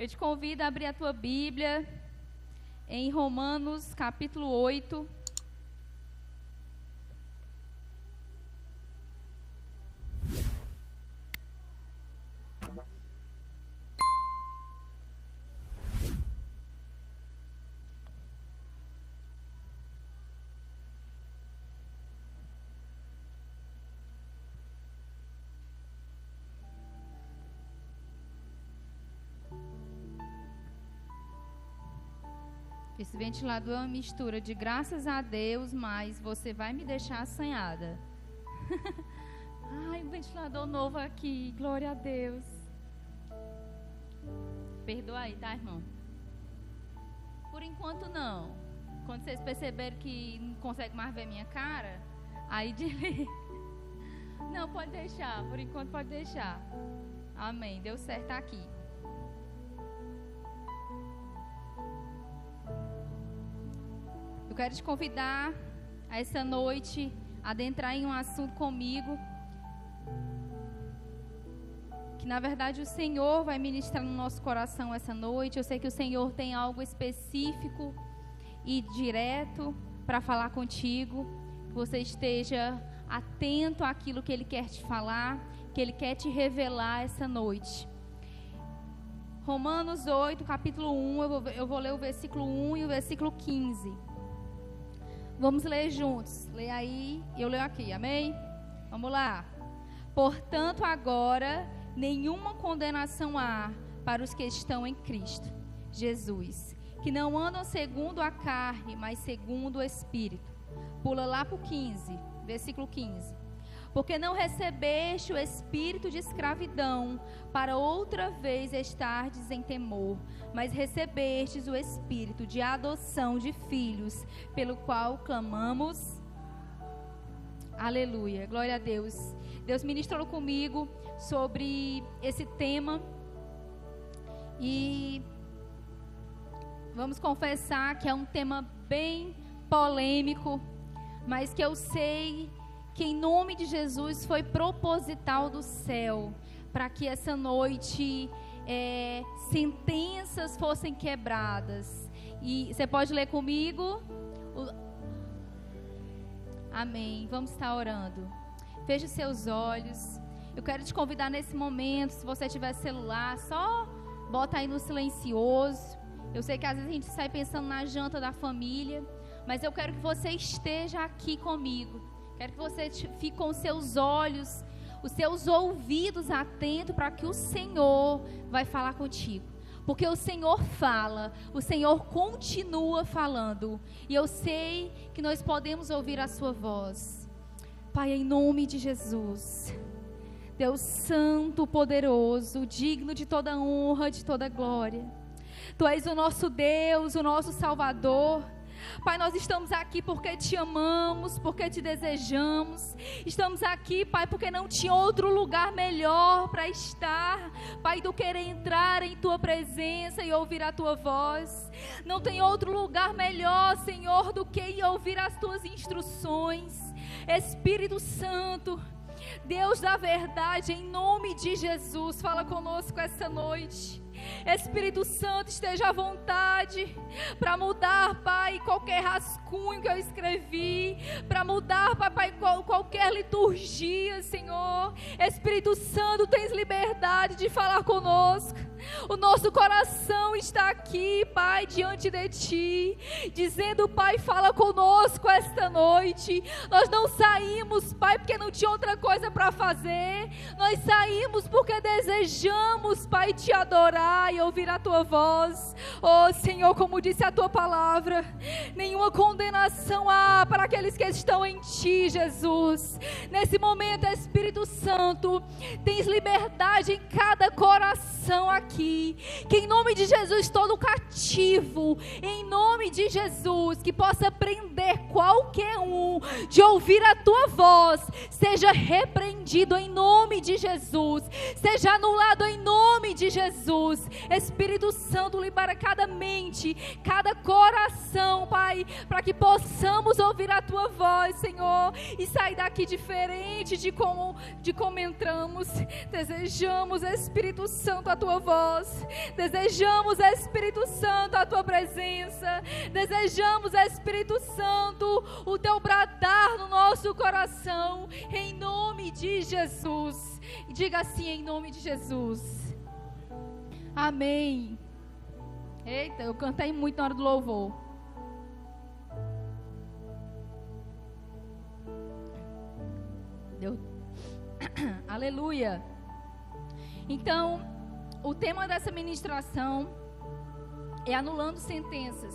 Eu te convido a abrir a tua Bíblia em Romanos capítulo 8. Esse ventilador é uma mistura de graças a Deus, mas você vai me deixar assanhada. Ai, um ventilador novo aqui, glória a Deus. Perdoa aí, tá, irmão? Por enquanto não. Quando vocês perceberem que não conseguem mais ver minha cara, aí desliga. Não, pode deixar, por enquanto pode deixar. Amém, deu certo aqui. Eu quero te convidar a essa noite a adentrar em um assunto comigo, que na verdade o Senhor vai ministrar no nosso coração essa noite. Eu sei que o Senhor tem algo específico e direto para falar contigo, que você esteja atento àquilo que Ele quer te falar, que Ele quer te revelar essa noite. Romanos 8, capítulo 1, eu vou ler o versículo 1 e o versículo 15. Vamos ler juntos. Lê aí e eu leio aqui, amém? Vamos lá. Portanto, agora, nenhuma condenação há para os que estão em Cristo Jesus, que não andam segundo a carne, mas segundo o Espírito. Pula lá para o 15, versículo 15. Porque não recebeste o espírito de escravidão, para outra vez estardes em temor, mas recebestes o espírito de adoção de filhos, pelo qual clamamos. Aleluia, glória a Deus. Deus ministrou comigo sobre esse tema e vamos confessar que é um tema bem polêmico, mas que eu sei que em nome de Jesus foi proposital do céu, para que essa noite sentenças fossem quebradas. E você pode ler comigo? Amém, vamos estar orando. Feche os seus olhos. Eu quero te convidar nesse momento, se você tiver celular, só bota aí no silencioso. Eu sei que às vezes a gente sai pensando na janta da família, mas eu quero que você esteja aqui comigo. Quero que você fique com os seus olhos, os seus ouvidos atentos para que o Senhor vai falar contigo. Porque o Senhor fala, o Senhor continua falando. E eu sei que nós podemos ouvir a sua voz. Pai, em nome de Jesus, Deus Santo, poderoso, digno de toda honra, de toda glória. Tu és o nosso Deus, o nosso Salvador. Pai, nós estamos aqui porque te amamos, porque te desejamos. Estamos aqui, Pai, porque não tinha outro lugar melhor para estar, Pai, do que entrar em tua presença e ouvir a tua voz. Não tem outro lugar melhor, Senhor, do que ir ouvir as tuas instruções. Espírito Santo, Deus da verdade, em nome de Jesus, fala conosco essa noite. Espírito Santo, esteja à vontade para mudar, Pai, qualquer rascunho que eu escrevi, para mudar, Pai, qualquer liturgia, Senhor. Espírito Santo, tens liberdade de falar conosco. O nosso coração está aqui, Pai, diante de Ti, dizendo, Pai, fala conosco esta noite. Nós não saímos, Pai, porque não tinha outra coisa para fazer. Nós saímos porque desejamos, Pai, Te adorar e ouvir a Tua voz. Oh, Senhor, como disse a Tua palavra, nenhuma condenação há para aqueles que estão em Ti, Jesus. Nesse momento, Espírito Santo, tens liberdade em cada coração aqui. Que em nome de Jesus todo cativo, em nome de Jesus, que possa prender qualquer um de ouvir a tua voz, seja repreendido em nome de Jesus, seja anulado em nome de Jesus. Espírito Santo, libera cada mente, cada coração, Pai, para que possamos ouvir a tua voz, Senhor, e sair daqui diferente de como entramos. Desejamos, Espírito Santo, a tua voz. nós. Desejamos, Espírito Santo, a tua presença. Desejamos, Espírito Santo, o teu bradar no nosso coração, em nome de Jesus. Diga assim, em nome de Jesus. Amém. Eita, eu cantei muito na hora do louvor. Deu. Aleluia. Então, o tema dessa ministração é anulando sentenças.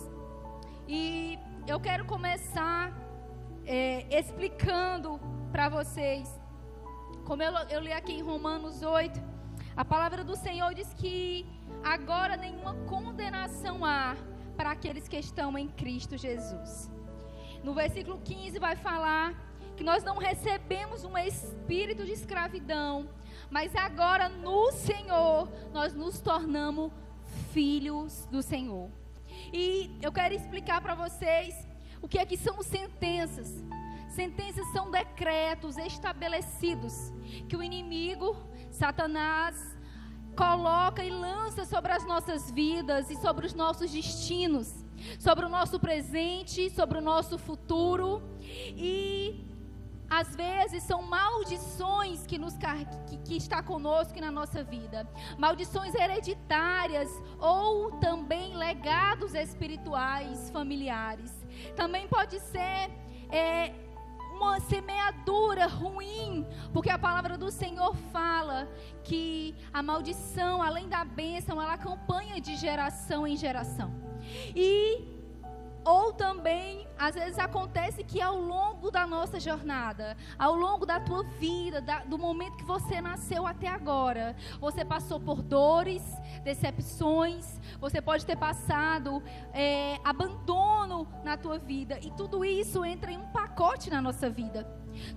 E eu quero começar explicando para vocês, como eu li aqui em Romanos 8, a palavra do Senhor diz que agora nenhuma condenação há para aqueles que estão em Cristo Jesus. No versículo 15 vai falar que nós não recebemos um espírito de escravidão, mas agora no Senhor nós nos tornamos filhos do Senhor. E eu quero explicar para vocês o que é que são sentenças. Sentenças são decretos estabelecidos que o inimigo, Satanás, coloca e lança sobre as nossas vidas e sobre os nossos destinos, sobre o nosso presente, sobre o nosso futuro. E às vezes são maldições que está conosco na nossa vida. Maldições hereditárias ou também legados espirituais, familiares. Também pode ser uma semeadura ruim, porque a palavra do Senhor fala que a maldição, além da bênção, ela acompanha de geração em geração. Ou também, às vezes acontece que ao longo da nossa jornada, ao longo da tua vida, do momento que você nasceu até agora, você passou por dores, decepções, você pode ter passado abandono na tua vida, e tudo isso entra em um pacote na nossa vida.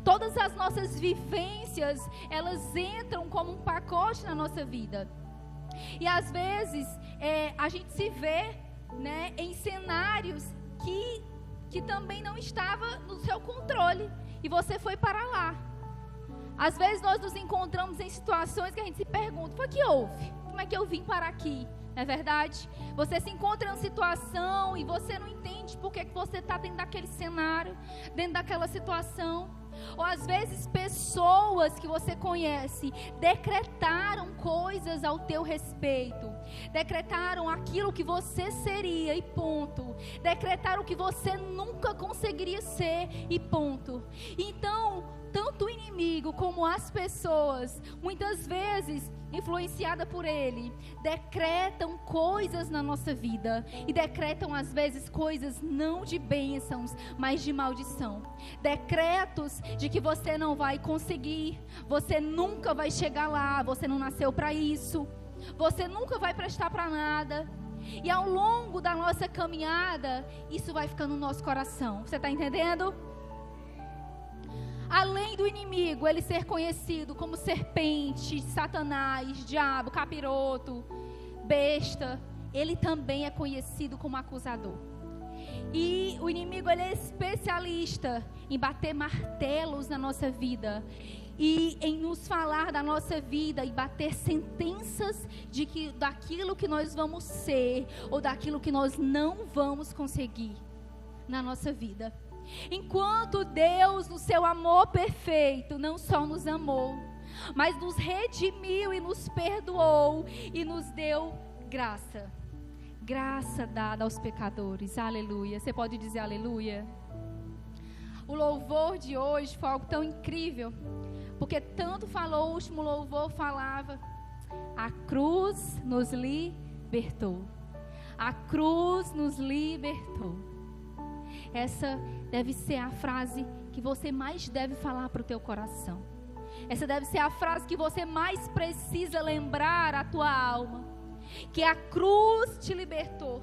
Todas as nossas vivências, elas entram como um pacote na nossa vida. E às vezes, a gente se vê, né, em cenários que também não estava no seu controle, e você foi para lá. Às vezes nós nos encontramos em situações que a gente se pergunta: foi que houve? Como é que eu vim para aqui? Não é verdade? Você se encontra em uma situação e você não entende por que você está dentro daquele cenário, dentro daquela situação. Ou às vezes pessoas que você conhece decretaram coisas ao teu respeito, decretaram aquilo que você seria e ponto, decretaram que você nunca conseguiria ser e ponto. Então, tanto o inimigo como as pessoas, muitas vezes influenciada por ele, decretam coisas na nossa vida, e decretam às vezes coisas não de bênçãos, mas de maldição. Decretos de que você não vai conseguir, você nunca vai chegar lá, você não nasceu para isso, você nunca vai prestar para nada. E ao longo da nossa caminhada, isso vai ficando no nosso coração. Você está entendendo? Além do inimigo, ele ser conhecido como serpente, Satanás, diabo, capiroto, besta, ele também é conhecido como acusador. E o inimigo, ele é especialista em bater martelos na nossa vida, e em nos falar da nossa vida, e bater sentenças daquilo que nós vamos ser, ou daquilo que nós não vamos conseguir na nossa vida. Enquanto Deus, no seu amor perfeito, não só nos amou, mas nos redimiu e nos perdoou e nos deu graça. Graça dada aos pecadores. Aleluia. Você pode dizer aleluia? O louvor de hoje foi algo tão incrível, porque tanto falou, o último louvor falava: a cruz nos libertou. A cruz nos libertou. Essa deve ser a frase que você mais deve falar para o teu coração. Essa deve ser a frase que você mais precisa lembrar à tua alma. Que a cruz te libertou.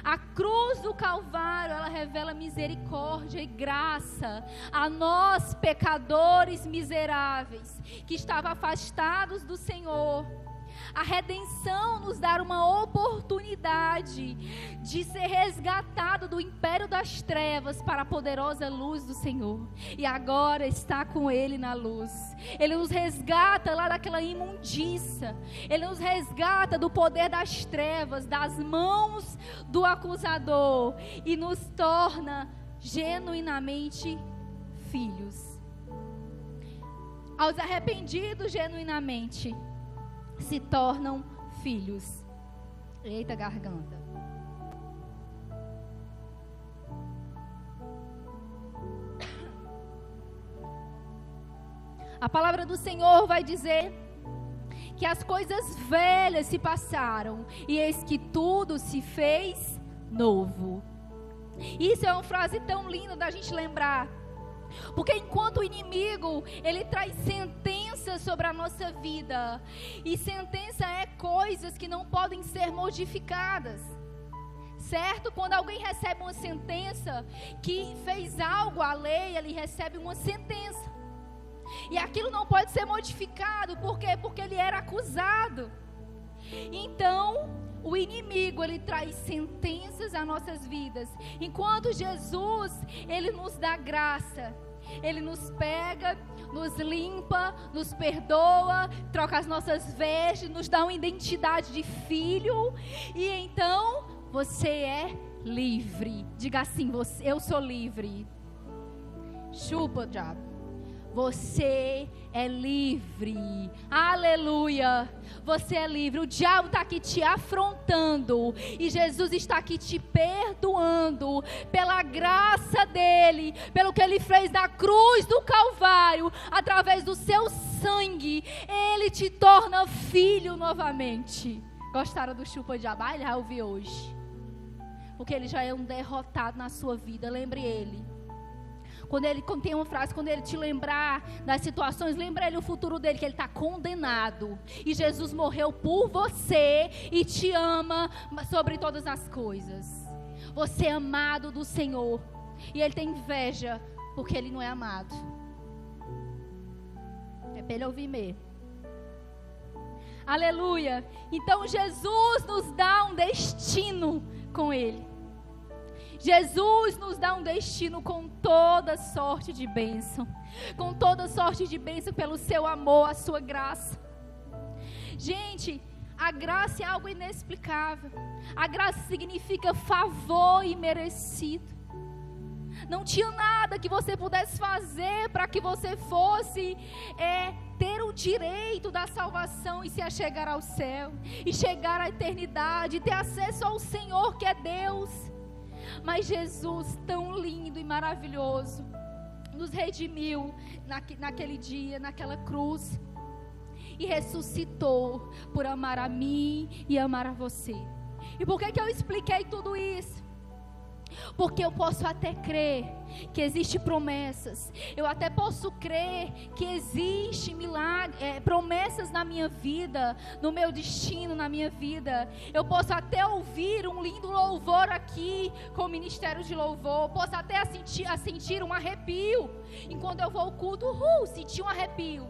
A cruz do Calvário, ela revela misericórdia e graça a nós, pecadores miseráveis, que estavam afastados do Senhor. A redenção nos dá uma oportunidade oportunidade de ser resgatado do império das trevas para a poderosa luz do Senhor. E agora está com Ele na luz. Ele nos resgata lá daquela imundícia. Ele nos resgata do poder das trevas, das mãos do acusador, e nos torna genuinamente filhos. Aos arrependidos genuinamente se tornam filhos. Eita garganta. A palavra do Senhor vai dizer que as coisas velhas se passaram e eis que tudo se fez novo. Isso é uma frase tão linda da gente lembrar. Porque enquanto o inimigo, ele traz sentenças sobre a nossa vida. E sentença é coisas que não podem ser modificadas. Certo? Quando alguém recebe uma sentença, que fez algo à lei, ele recebe uma sentença. E aquilo não pode ser modificado. Por quê? Porque ele era acusado. Então, o inimigo, ele traz sentenças às nossas vidas. Enquanto Jesus, ele nos dá graça. Ele nos pega, nos limpa, nos perdoa, troca as nossas vestes, nos dá uma identidade de filho. E então, você é livre. Diga assim, eu sou livre. Chupa, diabo. Você é livre. Aleluia. Você é livre. O diabo está aqui te afrontando. E Jesus está aqui te perdoando. Pela graça dele. Pelo que ele fez na cruz do Calvário. Através do seu sangue. Ele te torna filho novamente. Gostaram do chupa diabo? Ah, ele já ouviu hoje. Porque ele já é um derrotado na sua vida. Lembre ele. Quando tem uma frase, quando ele te lembrar das situações, lembra ele o futuro dele, que ele está condenado. E Jesus morreu por você e te ama sobre todas as coisas. Você é amado do Senhor. E ele tem inveja porque ele não é amado. É para ele ouvir mesmo. Aleluia. Então Jesus nos dá um destino com ele. Jesus nos dá um destino com toda sorte de bênção. Com toda sorte de bênção pelo seu amor, a sua graça. Gente, a graça é algo inexplicável. A graça significa favor imerecido. Não tinha nada que você pudesse fazer para que você fosse ter o direito da salvação e se achegar ao céu. E chegar à eternidade, ter acesso ao Senhor que é Deus. Mas Jesus, tão lindo e maravilhoso, nos redimiu naquele dia, naquela cruz. E ressuscitou por amar a mim e amar a você. E por que eu expliquei tudo isso? Porque eu posso até crer que existem promessas. Eu até posso crer que existem promessas na minha vida, no meu destino, na minha vida. Eu posso até ouvir um lindo louvor aqui com o ministério de louvor. Posso até sentir um arrepio. Enquanto eu vou ao culto, sentir um arrepio.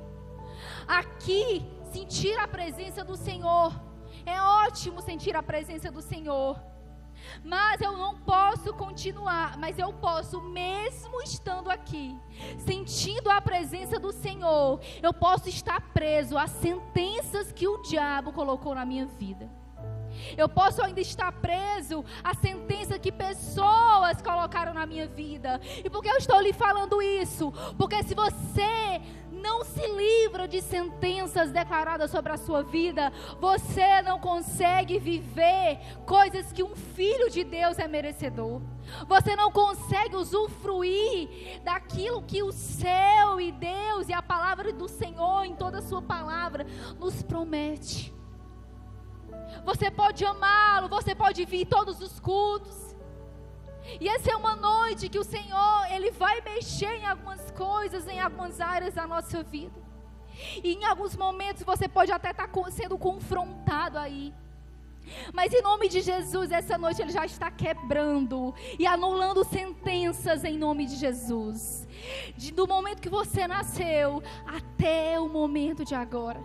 Aqui, sentir a presença do Senhor. É ótimo sentir a presença do Senhor. Mas eu não posso continuar, mas eu posso, mesmo estando aqui, sentindo a presença do Senhor, eu posso estar preso às sentenças que o diabo colocou na minha vida. Eu posso ainda estar preso à sentença que pessoas colocaram na minha vida. E por que eu estou lhe falando isso? Porque se você não se livra de sentenças declaradas sobre a sua vida, você não consegue viver coisas que um filho de Deus é merecedor. Você não consegue usufruir daquilo que o céu e Deus e a palavra do Senhor em toda a sua palavra nos promete. Você pode amá-lo, você pode vir todos os cultos. E essa é uma noite que o Senhor, Ele vai mexer em algumas coisas, em algumas áreas da nossa vida. E em alguns momentos você pode até estar sendo confrontado aí. Mas em nome de Jesus, essa noite Ele já está quebrando e anulando sentenças em nome de Jesus. Do momento que você nasceu até o momento de agora.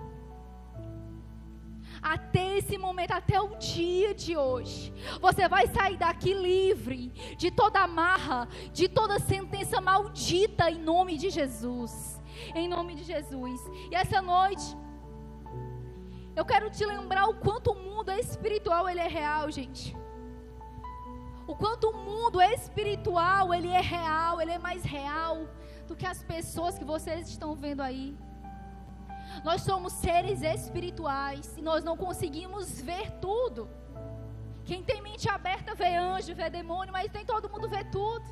até esse momento, até o dia de hoje, você vai sair daqui livre de toda amarra, de toda sentença maldita, em nome de Jesus. Em nome de Jesus. E essa noite, eu quero te lembrar o quanto o mundo espiritual ele é real, gente. O quanto o mundo espiritual ele é real, ele é mais real do que as pessoas que vocês estão vendo aí. Nós somos seres espirituais e nós não conseguimos ver tudo. Quem tem mente aberta vê anjo, vê demônio, mas nem todo mundo vê tudo.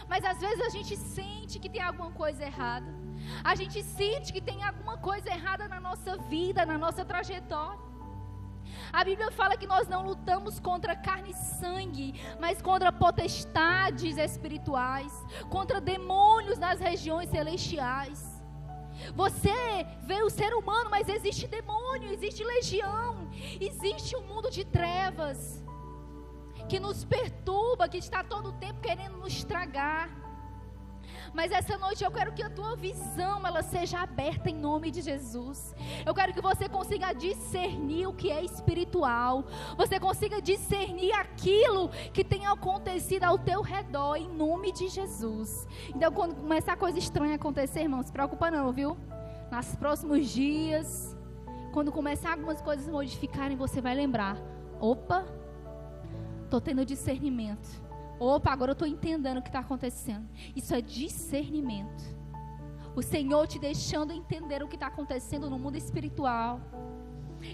Mas às vezes a gente sente que tem alguma coisa errada. A gente sente que tem alguma coisa errada na nossa vida, na nossa trajetória. A Bíblia fala que nós não lutamos contra carne e sangue, mas contra potestades espirituais, contra demônios nas regiões celestiais. Você vê o ser humano, mas existe demônio, existe legião, existe um mundo de trevas que nos perturba, que está todo o tempo querendo nos estragar. Mas essa noite eu quero que a tua visão ela seja aberta em nome de Jesus. Eu quero que você consiga discernir o que é espiritual. Você consiga discernir aquilo que tem acontecido ao teu redor em nome de Jesus. Então quando começar coisa estranha a acontecer, irmão, não se preocupa não, viu? Nos próximos dias, quando começar algumas coisas a modificarem, você vai lembrar: opa, estou tendo discernimento. Opa, agora eu estou entendendo o que está acontecendo. Isso é discernimento. O Senhor te deixando entender o que está acontecendo no mundo espiritual.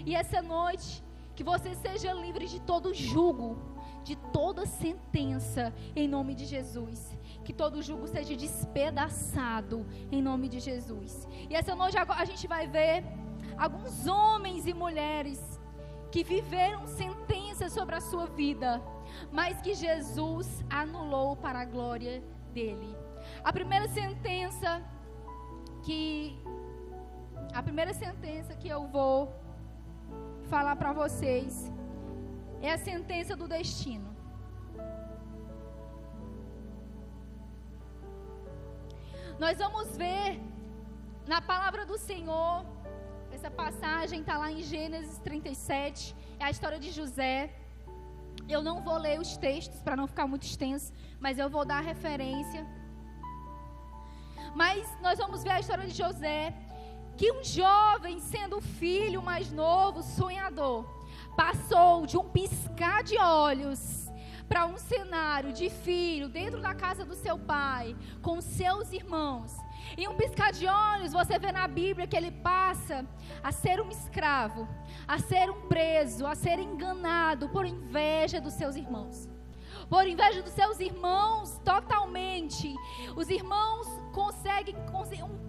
E essa noite, que você seja livre de todo jugo, de toda sentença, em nome de Jesus. Que todo jugo seja despedaçado, em nome de Jesus. E essa noite a gente vai ver alguns homens e mulheres que viveram sentenças sobre a sua vida, mas que Jesus anulou para a glória dele. A primeira sentença que eu vou falar para vocês é a sentença do destino. Nós vamos ver na palavra do Senhor, essa passagem está lá em Gênesis 37, é a história de José. Eu não vou ler os textos para não ficar muito extenso, mas eu vou dar a referência. Mas nós vamos ver a história de José, que um jovem, sendo o filho mais novo, sonhador, passou de um piscar de olhos para um cenário de filho dentro da casa do seu pai, com seus irmãos. Em um piscar de olhos, você vê na Bíblia que ele passa a ser um escravo, a ser um preso, a ser enganado por inveja dos seus irmãos. Por inveja dos seus irmãos, totalmente. Os irmãos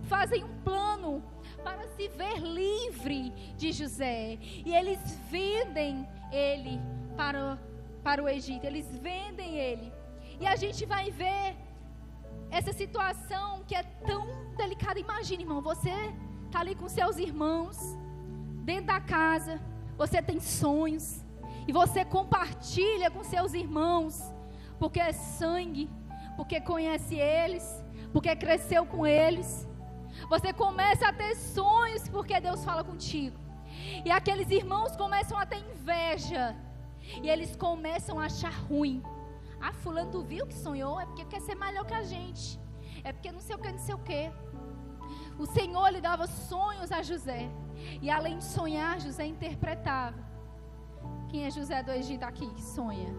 fazem um plano para se ver livre de José. E eles vendem ele para o Egito. Eles vendem ele. E a gente vai ver essa situação que é tão delicada. Imagine, irmão, você está ali com seus irmãos, dentro da casa, você tem sonhos, e você compartilha com seus irmãos, porque é sangue, porque conhece eles, porque cresceu com eles. Você começa a ter sonhos, porque Deus fala contigo. E aqueles irmãos começam a ter inveja, e eles começam a achar ruim. Ah, fulano, tu viu que sonhou? É porque quer ser melhor que a gente. É porque não sei o que, não sei o que. O Senhor lhe dava sonhos a José. E além de sonhar, José interpretava. Quem é José do Egito aqui? Sonha.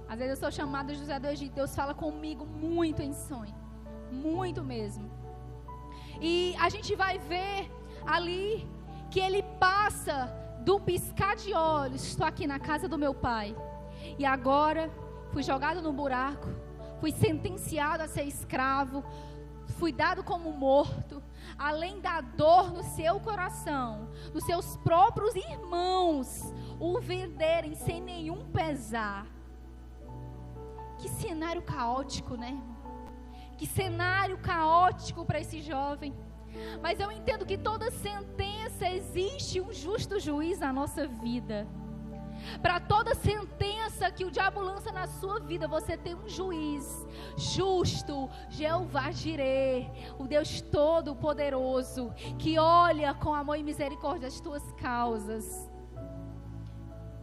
Às vezes eu sou chamada de José do Egito. Deus fala comigo muito em sonho. Muito mesmo. E a gente vai ver ali que ele passa do piscar de olhos. Estou aqui na casa do meu pai. E agora fui jogado no buraco, fui sentenciado a ser escravo, fui dado como morto, além da dor no seu coração, dos seus próprios irmãos o venderem sem nenhum pesar. Que cenário caótico, né, irmão? Que cenário caótico para esse jovem. Mas eu entendo que toda sentença existe um justo juiz na nossa vida. Para toda sentença que o diabo lança na sua vida, você tem um juiz justo, Jeová Jireh, o Deus Todo-Poderoso, que olha com amor e misericórdia as tuas causas.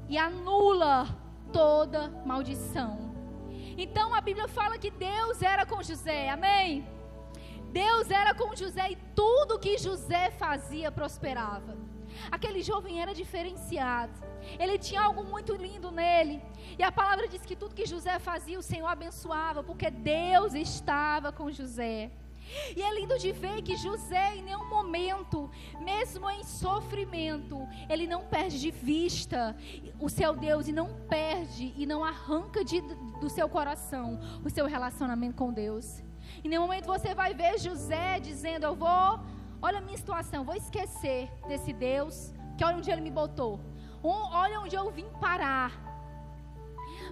e anula toda maldição. Então a Bíblia fala que Deus era com José, amém? Deus era com José e tudo que José fazia prosperava. Aquele jovem era diferenciado, ele tinha algo muito lindo nele, e a palavra diz que tudo que José fazia, o Senhor abençoava, porque Deus estava com José. E é lindo de ver que José, em nenhum momento, mesmo em sofrimento, ele não perde de vista o seu Deus, e não perde e não arranca do seu coração o seu relacionamento com Deus. Em nenhum momento você vai ver José dizendo: olha a minha situação, vou esquecer desse Deus, que olha onde ele me botou, olha onde eu vim parar.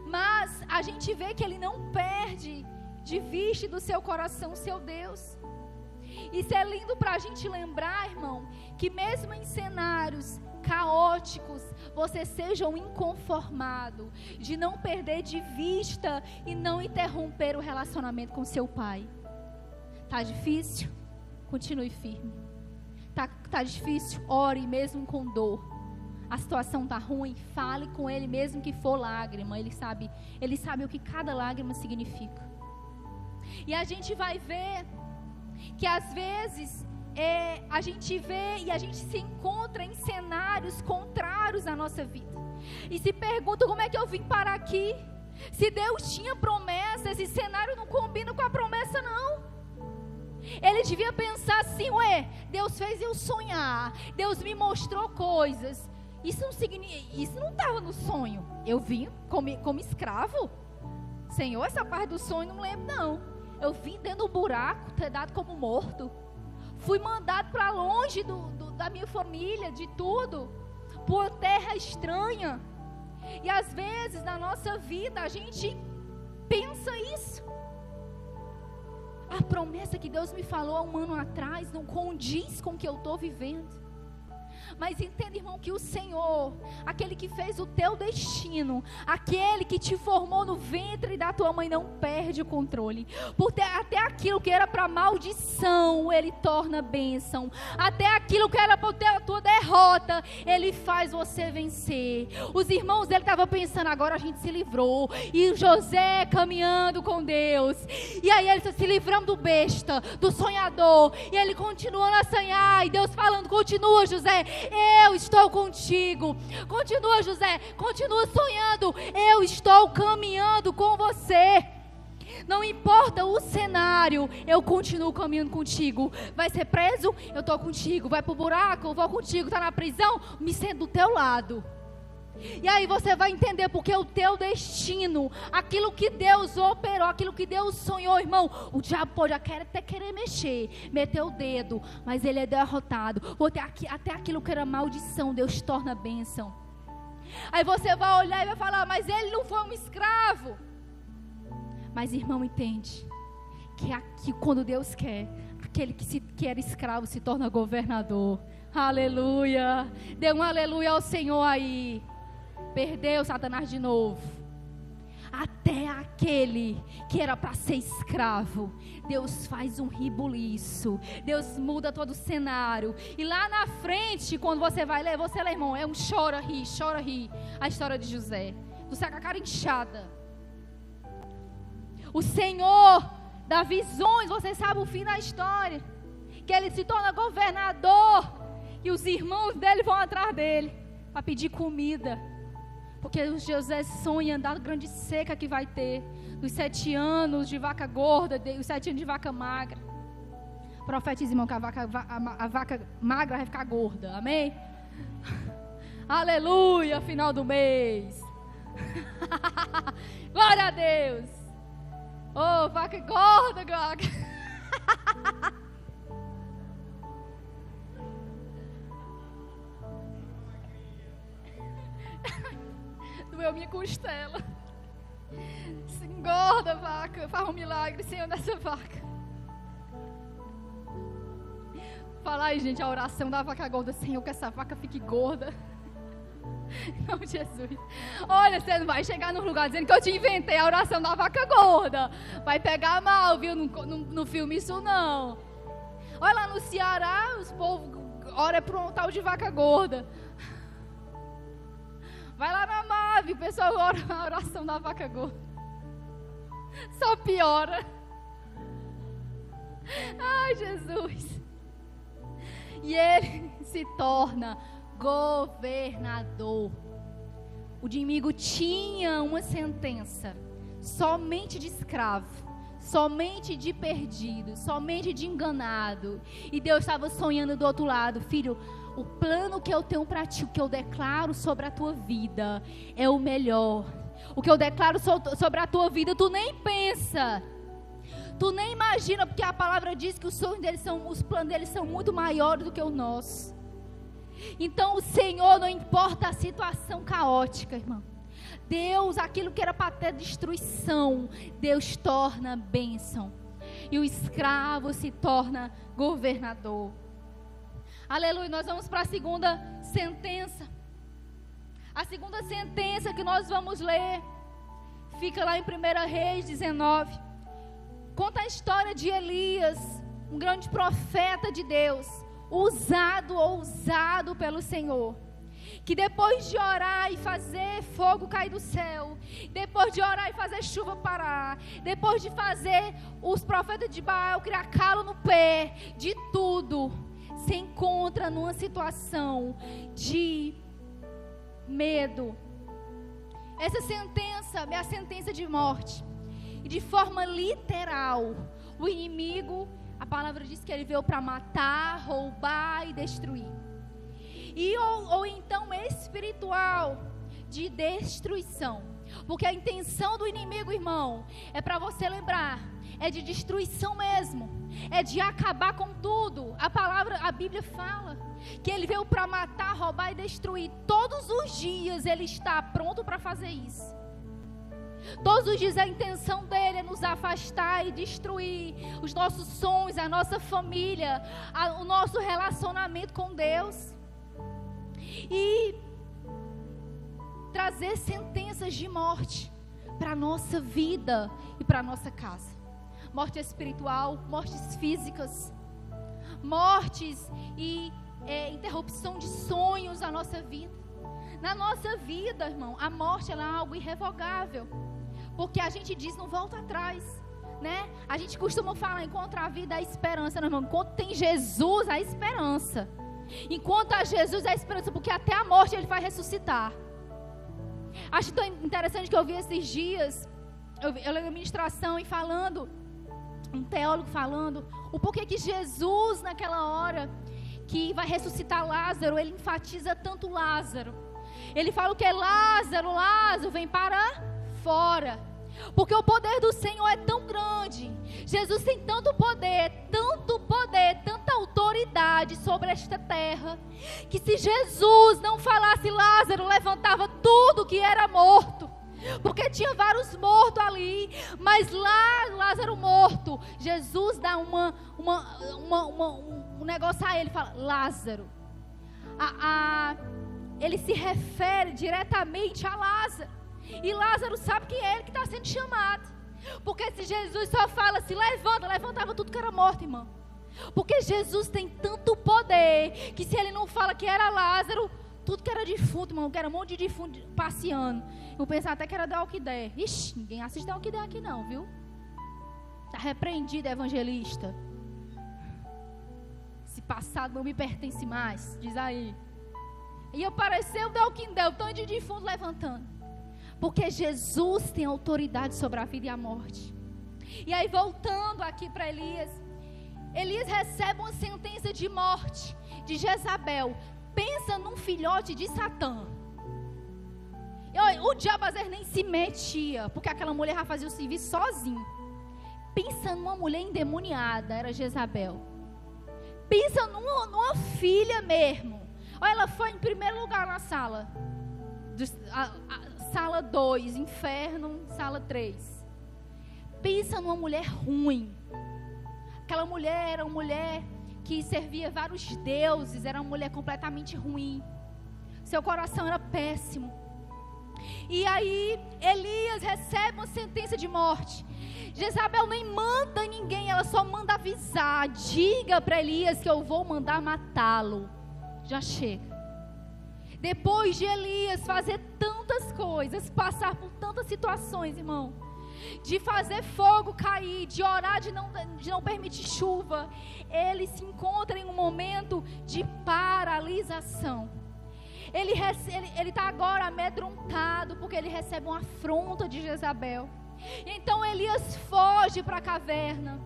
Mas a gente vê que ele não perde de vista do seu coração o seu Deus. Isso é lindo para a gente lembrar, irmão, que mesmo em cenários caóticos, você seja um inconformado, de não perder de vista e não interromper o relacionamento com seu pai. Tá difícil? Continue firme. Tá difícil? Ore mesmo com dor. A situação tá ruim? Fale com ele mesmo que for lágrima. Ele sabe o que cada lágrima significa. E a gente vai ver que às vezes a gente vê e a gente se encontra em cenários contrários à nossa vida. E se pergunta: como é que eu vim parar aqui? Se Deus tinha promessa, esse cenário não combina com a promessa, não. Ele devia pensar assim: Deus fez eu sonhar, Deus me mostrou coisas. Isso não estava no sonho. Eu vim como escravo. Senhor, essa parte do sonho não lembro, não. Eu vim dentro do buraco, ter dado como morto. Fui mandado para longe da minha família, de tudo, por terra estranha. E às vezes na nossa vida a gente pensa isso. A promessa que Deus me falou há um ano atrás não condiz com o que eu estou vivendo. Mas entenda, irmão, que o Senhor, aquele que fez o teu destino, aquele que te formou no ventre da tua mãe, não perde o controle. Porque até aquilo que era para maldição, Ele torna bênção. Até aquilo que era para a tua derrota, Ele faz você vencer. Os irmãos dele estavam pensando: agora a gente se livrou. E José caminhando com Deus. E aí ele se livrando do besta, do sonhador. E ele continuando a sonhar. E Deus falando: continua, José, eu estou contigo. Continua, José, continua sonhando. Eu estou caminhando com você. Não importa o cenário, eu continuo caminhando contigo. Vai ser preso? Eu estou contigo. Vai pro buraco? Eu vou contigo. Está na prisão? Me sento do teu lado. E aí você vai entender porque o teu destino, aquilo que Deus operou, aquilo que Deus sonhou, irmão, o diabo pode até querer meter o dedo, mas ele é derrotado. Até aquilo que era maldição, Deus torna bênção. Aí você vai olhar e vai falar: mas ele não foi um escravo. Mas, irmão, entende que aqui, quando Deus quer, aquele que era escravo se torna governador. Aleluia. Dê um aleluia ao Senhor aí. Perdeu Satanás de novo. Até aquele que era para ser escravo, Deus faz um ribuliço. Deus muda todo o cenário. E lá na frente, quando você vai ler, você lê, irmão, é um chora, ri. A história de José. Tu sai com a cara inchada. O Senhor dá visões, você sabe o fim da história. Que ele se torna governador. E os irmãos dele vão atrás dele para pedir comida. Porque o José sonha da grande seca que vai ter. Dos 7 anos de vaca gorda, os 7 anos de vaca magra. Profetiza, irmão, que a vaca magra vai ficar gorda. Amém? Aleluia, final do mês. Glória a Deus. Oh, vaca gorda, vaca. Doeu minha costela. Se engorda, vaca. Faz um milagre, Senhor, nessa vaca. Fala aí, gente, a oração da vaca gorda. Senhor, que essa vaca fique gorda. Não, Jesus. Olha, você não vai chegar num lugar dizendo que eu te inventei a oração da vaca gorda. Vai pegar mal, viu? No filme isso não. Olha lá no Ceará, os povos oram para um tal de vaca gorda. Vai lá na nave, o pessoal ora a oração da vaca gorda. Só piora. Ai, Jesus. E ele se torna governador. O inimigo tinha uma sentença somente de escravo, somente de perdido, somente de enganado. E Deus estava sonhando do outro lado: filho, o plano que eu tenho para ti, o que eu declaro sobre a tua vida é o melhor. O que eu declaro sobre a tua vida, tu nem pensa, tu nem imagina, porque a palavra diz que os sonhos deles os planos deles são muito maiores do que o nosso. Então o Senhor, não importa a situação caótica, irmão, Deus, aquilo que era para ter destruição, Deus torna bênção. E o escravo se torna governador. Aleluia. Nós vamos para a segunda sentença. A segunda sentença que nós vamos ler fica lá em 1 Reis 19. Conta a história de Elias, um grande profeta de Deus, ousado pelo Senhor, que depois de orar e fazer fogo cair do céu, depois de orar e fazer chuva parar, depois de fazer os profetas de Baal criar calo no pé, de tudo, se encontra numa situação de medo. Essa sentença é a sentença de morte. E de forma literal, o inimigo, a palavra diz que ele veio para matar, roubar e destruir. E ou então espiritual, de destruição. Porque a intenção do inimigo, irmão, é para você lembrar, é de destruição mesmo, é de acabar com tudo. A Bíblia fala que ele veio para matar, roubar e destruir. Todos os dias ele está pronto para fazer isso. Todos os dias a intenção dele é nos afastar e destruir os nossos sonhos, a nossa família, o nosso relacionamento com Deus. E trazer sentenças de morte para a nossa vida e para a nossa casa. Morte espiritual, mortes físicas, mortes e interrupção de sonhos na nossa vida. Na nossa vida, irmão, a morte ela é algo irrevogável. Porque a gente diz, não volta atrás, né? A gente costuma falar, enquanto a vida há esperança, né, irmão? Enquanto tem Jesus, há esperança. Enquanto há Jesus, há esperança, porque até a morte ele vai ressuscitar. Acho tão interessante que eu vi esses dias, eu lembro a ministração e falando, um teólogo falando, o porquê que Jesus naquela hora, que vai ressuscitar Lázaro, ele enfatiza tanto Lázaro. Ele fala o que é Lázaro, vem para fora. Porque o poder do Senhor é tão grande. Jesus tem tanto poder, tanta autoridade sobre esta terra, que se Jesus não falasse, Lázaro levantava tudo que era morto. Porque tinha vários mortos ali, mas lá Lázaro morto, Jesus dá um negócio a ele, fala, Lázaro. Ele se refere diretamente a Lázaro. E Lázaro sabe que é ele que está sendo chamado. Porque se Jesus só fala assim, levantava tudo que era morto, irmão. Porque Jesus tem tanto poder, que se ele não fala que era Lázaro, tudo que era defunto, irmão, que era um monte de defunto passeando. Eu pensava até que era da Alquideia. Ixi, ninguém assiste da Alquideia aqui não, viu? Está repreendido, evangelista. Esse passado não me pertence mais, diz aí. E apareceu o Dalquindé, o tanto de defunto levantando. Porque Jesus tem autoridade sobre a vida e a morte. E aí voltando aqui para Elias. Elias recebe uma sentença de morte de Jezabel. Pensa num filhote de Satã. O diabo às vezes nem se metia, porque aquela mulher já fazia o serviço sozinha. Pensa numa mulher endemoniada, era Jezabel. Pensa numa filha mesmo. Olha, ela foi em primeiro lugar na sala. Sala 2, inferno, sala 3. Pensa numa mulher ruim. Aquela mulher era uma mulher que servia vários deuses, era uma mulher completamente ruim. Seu coração era péssimo. E aí Elias recebe uma sentença de morte. Jezabel nem manda ninguém, ela só manda avisar. Diga para Elias que eu vou mandar matá-lo. Já chega. Depois de Elias fazer tantas coisas, passar por tantas situações, irmão, de fazer fogo cair, de orar de não permitir chuva, ele se encontra em um momento de paralisação. Ele está agora amedrontado, porque ele recebe uma afronta de Jezabel. Então Elias foge para a caverna.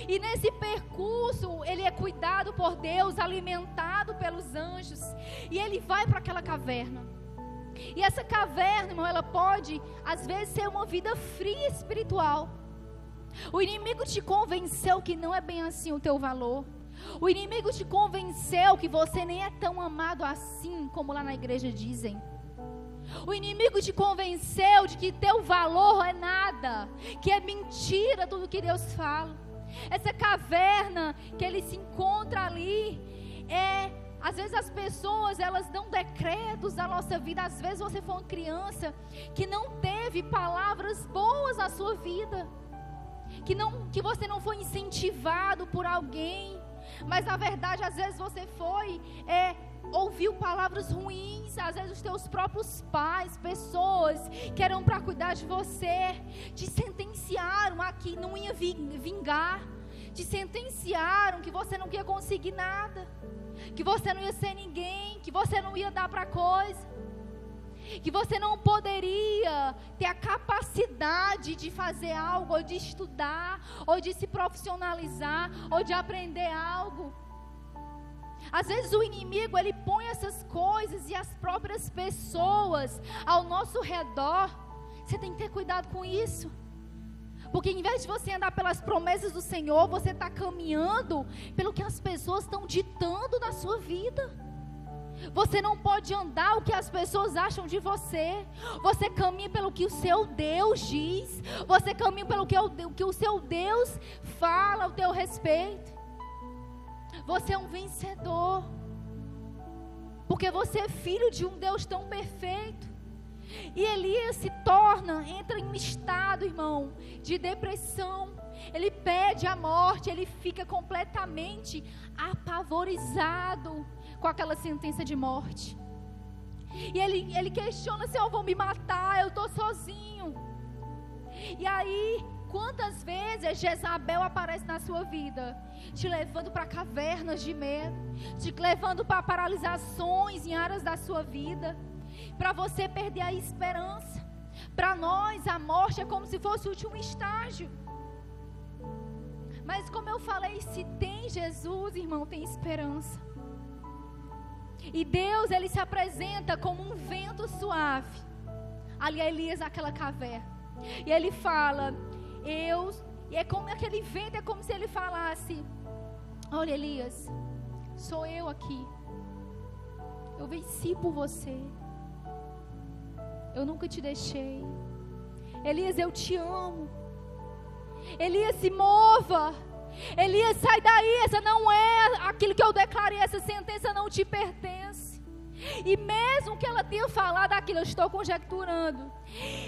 E nesse percurso, ele é cuidado por Deus, alimentado pelos anjos. E ele vai para aquela caverna. E essa caverna, irmão, ela pode, às vezes, ser uma vida fria espiritual. O inimigo te convenceu que não é bem assim o teu valor. O inimigo te convenceu que você nem é tão amado assim, como lá na igreja dizem. O inimigo te convenceu de que teu valor é nada, que é mentira tudo que Deus fala. Essa caverna que ele se encontra ali, às vezes as pessoas, elas dão decretos da nossa vida. Às vezes você foi uma criança que não teve palavras boas na sua vida, que você não foi incentivado por alguém, mas na verdade às vezes você ouviu palavras ruins. Às vezes os teus próprios pais, pessoas que eram para cuidar de você, te sentenciaram a que não ia vingar, te sentenciaram que você não ia conseguir nada, que você não ia ser ninguém, que você não ia dar para coisa, que você não poderia ter a capacidade de fazer algo, ou de estudar, ou de se profissionalizar, ou de aprender algo. Às vezes o inimigo, ele põe essas coisas e as próprias pessoas ao nosso redor. Você tem que ter cuidado com isso, porque em vez de você andar pelas promessas do Senhor, você está caminhando pelo que as pessoas estão ditando na sua vida. Você não pode andar o que as pessoas acham de você. Você caminha pelo que o seu Deus diz. Você caminha pelo que o seu Deus fala ao teu respeito. Você é um vencedor, porque você é filho de um Deus tão perfeito. E Elias entra em um estado, irmão, de depressão. Ele pede a morte, ele fica completamente apavorizado com aquela sentença de morte. E ele questiona: Senhor, vão me matar, eu estou sozinho. E aí, quantas vezes Jezabel aparece na sua vida, te levando para cavernas de medo, te levando para paralisações em áreas da sua vida, para você perder a esperança. Para nós a morte é como se fosse o último estágio. Mas como eu falei, se tem Jesus, irmão, tem esperança. E Deus, ele se apresenta como um vento suave ali a Elias naquela caverna. E ele fala, e é como aquele vento, é como se ele falasse: olha, Elias, sou eu aqui. Eu venci por você. Eu nunca te deixei. Elias, eu te amo. Elias, se mova. Elias, sai daí. Essa não é aquilo que eu declarei. Essa sentença não te pertence. E mesmo que ela tenha falado aquilo, eu estou conjecturando,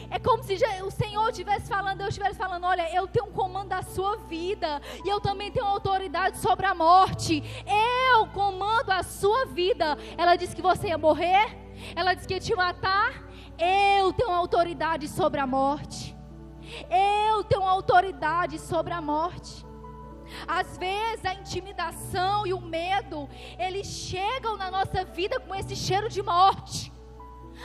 é como se o Senhor estivesse falando, Deus estivesse falando: olha, eu tenho um comando da sua vida, e eu também tenho autoridade sobre a morte. Eu comando a sua vida. Ela disse que você ia morrer, ela disse que ia te matar. Eu tenho autoridade sobre a morte. Eu tenho autoridade sobre a morte. Às vezes a intimidação e o medo, eles chegam na nossa vida com esse cheiro de morte.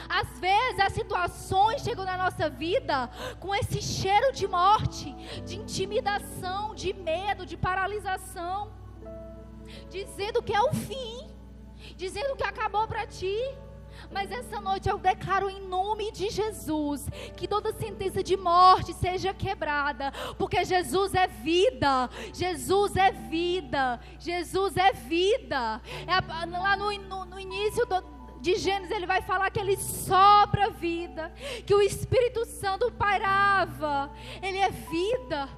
Às vezes as situações chegam na nossa vida com esse cheiro de morte, de intimidação, de medo, de paralisação, dizendo que é o fim, dizendo que acabou para ti. Mas essa noite eu declaro em nome de Jesus que toda sentença de morte seja quebrada, porque Jesus é vida, Jesus é vida, Jesus é vida. Lá no início de Gênesis ele vai falar que ele sopra vida, que o Espírito Santo pairava, ele é vida.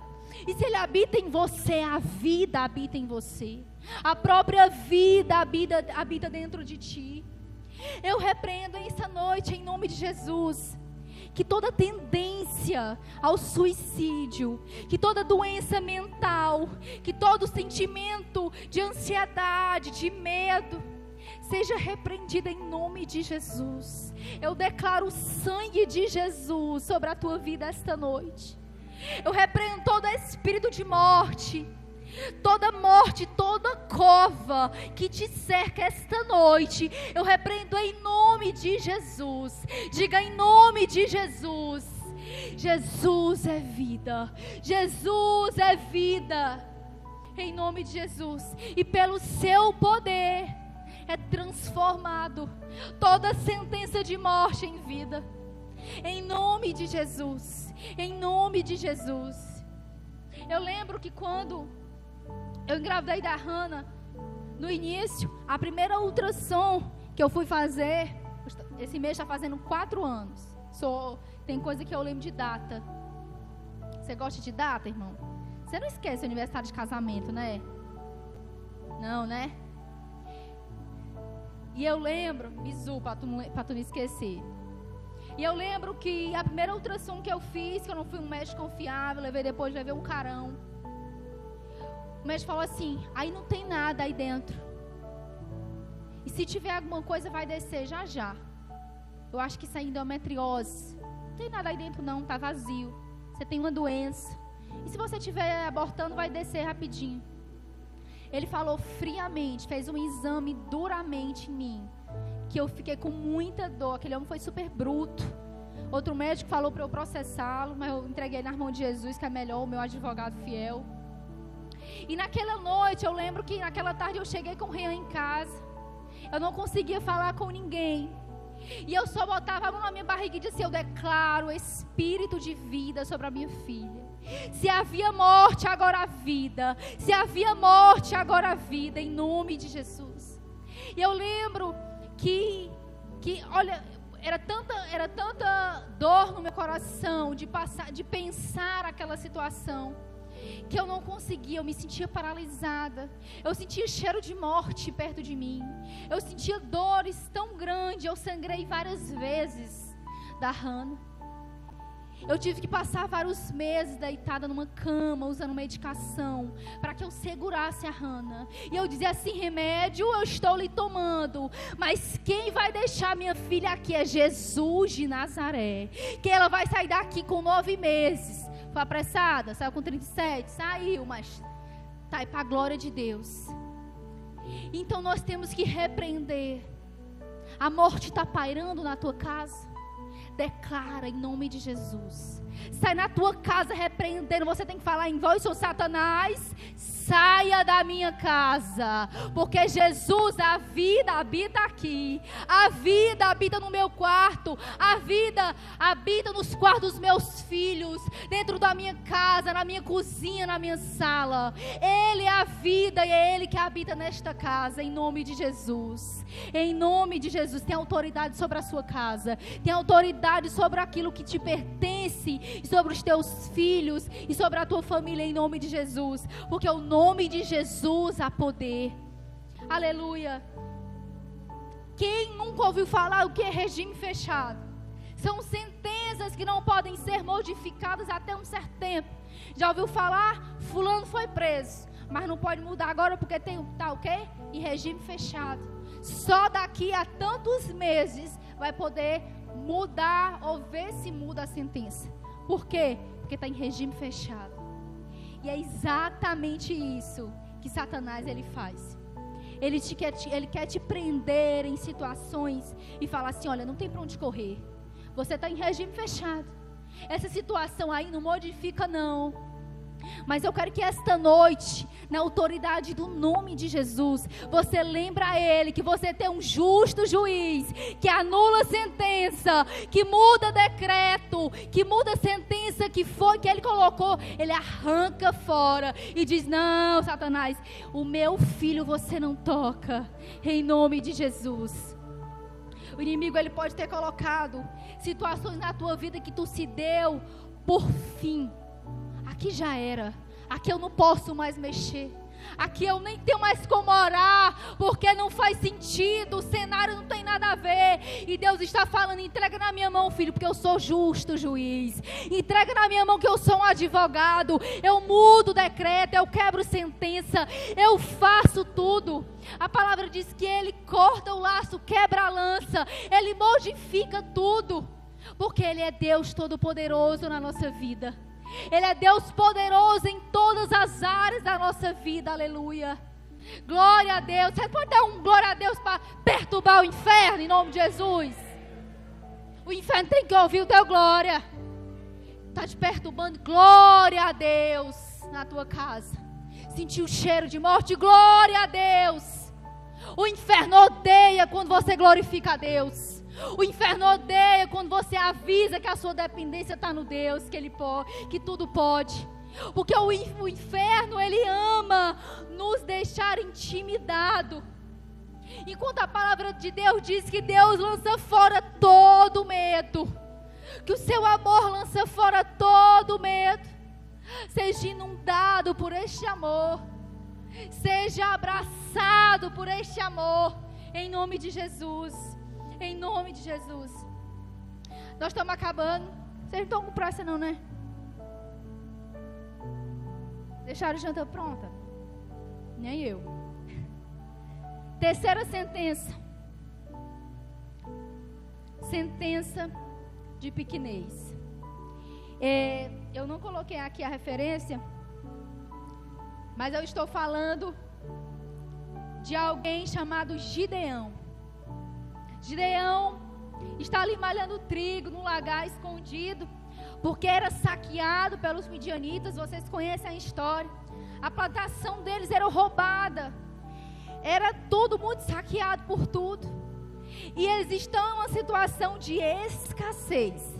E se ele habita em você, a vida habita em você, a própria vida habita dentro de ti. Eu repreendo essa noite em nome de Jesus que toda tendência ao suicídio, que toda doença mental, que todo sentimento de ansiedade, de medo, seja repreendida em nome de Jesus. Eu declaro o sangue de Jesus sobre a tua vida esta noite. Eu repreendo todo espírito de morte, toda morte, toda cova que te cerca esta noite. Eu repreendo em nome de Jesus. Diga em nome de Jesus. Jesus é vida. Jesus é vida. Em nome de Jesus. E pelo seu poder é transformado toda sentença de morte em vida. Em nome de Jesus. Em nome de Jesus. Eu lembro que quando eu engravidei da Hannah, no início, a primeira ultrassom que eu fui fazer, esse mês está fazendo 4 anos. Tem coisa que eu lembro de data. Você gosta de data, irmão? Você não esquece o aniversário de casamento, né? Não, né? E eu lembro, bizu, pra tu não esquecer. E eu lembro que a primeira ultrassom que eu fiz, que eu não fui um médico confiável, levei um carão. O médico falou assim, aí não tem nada aí dentro. E se tiver alguma coisa, vai descer já já. Eu acho que isso é endometriose. Não tem nada aí dentro não, tá vazio. Você tem uma doença. E se você estiver abortando, vai descer rapidinho. Ele falou friamente, fez um exame duramente em mim, que eu fiquei com muita dor. Aquele homem foi super bruto. Outro médico falou para eu processá-lo, mas eu entreguei nas mãos de Jesus, que é melhor, o meu advogado fiel. E naquela noite, eu lembro que naquela tarde eu cheguei com o Rian em casa. Eu não conseguia falar com ninguém. E eu só botava a mão na minha barriga e dizia, eu declaro espírito de vida sobre a minha filha. Se havia morte, agora a vida. Se havia morte, agora a vida, em nome de Jesus. E eu lembro que olha, era tanta dor no meu coração de pensar aquela situação, que eu não conseguia, eu me sentia paralisada. Eu sentia cheiro de morte perto de mim. Eu sentia dores tão grandes. Eu sangrei várias vezes da Hannah. Eu tive que passar vários meses deitada numa cama, usando medicação, para que eu segurasse a Hannah. E eu dizia assim, remédio eu estou lhe tomando, mas quem vai deixar minha filha aqui é Jesus de Nazaré, que ela vai sair daqui com 9 meses. Foi apressada, saiu com 37, saiu, mas tá aí para a glória de Deus. Então nós temos que repreender. A morte está pairando na tua casa. Declara em nome de Jesus. Sai na tua casa repreendendo. Você tem que falar em voz, ô Satanás, saia da minha casa, porque Jesus, a vida habita aqui, a vida habita no meu quarto, a vida habita nos quartos dos meus filhos, dentro da minha casa, na minha cozinha, na minha sala. Ele é a vida e é Ele que habita nesta casa, em nome de Jesus. Em nome de Jesus. Tem autoridade sobre a sua casa, tem autoridade sobre aquilo que te pertence, e sobre os teus filhos e sobre a tua família, em nome de Jesus, porque o nome de Jesus há poder. Aleluia. Quem nunca ouviu falar o que é regime fechado? São sentenças que não podem ser modificadas até um certo tempo. Já ouviu falar? Fulano foi preso, mas não pode mudar agora porque tem tá o quê? Em regime fechado. Só daqui a tantos meses vai poder mudar ou ver se muda a sentença. Por quê? Porque está em regime fechado. E é exatamente isso que Satanás ele faz. Ele quer te prender em situações e falar assim, olha, não tem para onde correr. Você está em regime fechado. Essa situação aí não modifica não. Mas eu quero que esta noite, na autoridade do nome de Jesus, você lembra a Ele que você tem um justo juiz, que anula a sentença, que muda decreto, que muda a sentença que Ele colocou, Ele arranca fora e diz, não, Satanás, o meu filho você não toca, em nome de Jesus. O inimigo ele pode ter colocado situações na tua vida que tu se deu por fim. Aqui já era, aqui eu não posso mais mexer, aqui eu nem tenho mais como orar, porque não faz sentido, o cenário não tem nada a ver, e Deus está falando, entrega na minha mão, filho, porque eu sou justo juiz, entrega na minha mão que eu sou um advogado, eu mudo o decreto, eu quebro sentença, eu faço tudo. A palavra diz que Ele corta o laço, quebra a lança, Ele modifica tudo, porque Ele é Deus Todo-Poderoso na nossa vida. Ele é Deus poderoso em todas as áreas da nossa vida, aleluia. Glória a Deus. Você pode dar um glória a Deus para perturbar o inferno em nome de Jesus? O inferno tem que ouvir o teu glória. Está te perturbando, glória a Deus na tua casa. Sentiu o cheiro de morte, glória a Deus. O inferno odeia quando você glorifica a Deus. O inferno odeia quando você avisa que a sua dependência está no Deus, que tudo pode. Porque o inferno, ele ama nos deixar intimidado. Enquanto a palavra de Deus diz que Deus lança fora todo medo, que o seu amor lança fora todo medo. Seja inundado por este amor, seja abraçado por este amor, em nome de Jesus. Em nome de Jesus. Nós estamos acabando. Vocês não estão com pressa não, né? Deixaram a janta pronta? Nem eu. Terceira sentença. Sentença de pequenez. Eu não coloquei aqui a referência, mas eu estou falando de alguém chamado Gideão. Gideão está ali malhando trigo no lagar escondido, porque era saqueado pelos midianitas. Vocês conhecem a história. A plantação deles era roubada, era todo mundo saqueado por tudo, e eles estão em uma situação de escassez.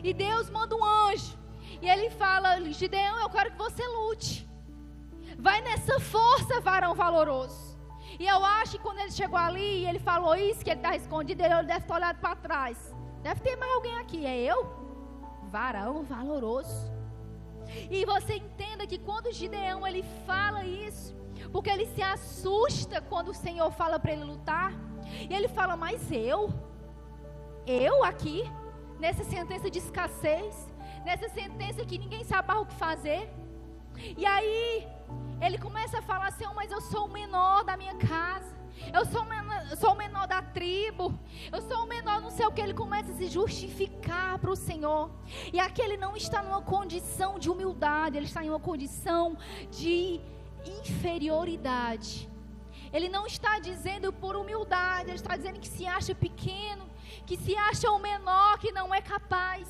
E Deus manda um anjo, e ele fala: Gideão, eu quero que você lute, vai nessa força, varão valoroso. E eu acho que quando ele chegou ali e ele falou isso, que ele está escondido, ele deve ter olhado para trás. Deve ter mais alguém aqui. É eu? Varão valoroso. E você entenda que quando Gideão ele fala isso, porque ele se assusta quando o Senhor fala para ele lutar. E ele fala: mas eu aqui, nessa sentença de escassez, nessa sentença que ninguém sabe o que fazer. E aí ele começa a falar: Senhor, mas eu sou o menor da minha casa, eu sou o menor da tribo, eu sou o menor, não sei o que. Ele começa a se justificar para o Senhor. E aqui ele não está numa condição de humildade, ele está em uma condição de inferioridade. Ele não está dizendo por humildade, ele está dizendo que se acha pequeno, que se acha o menor, que não é capaz.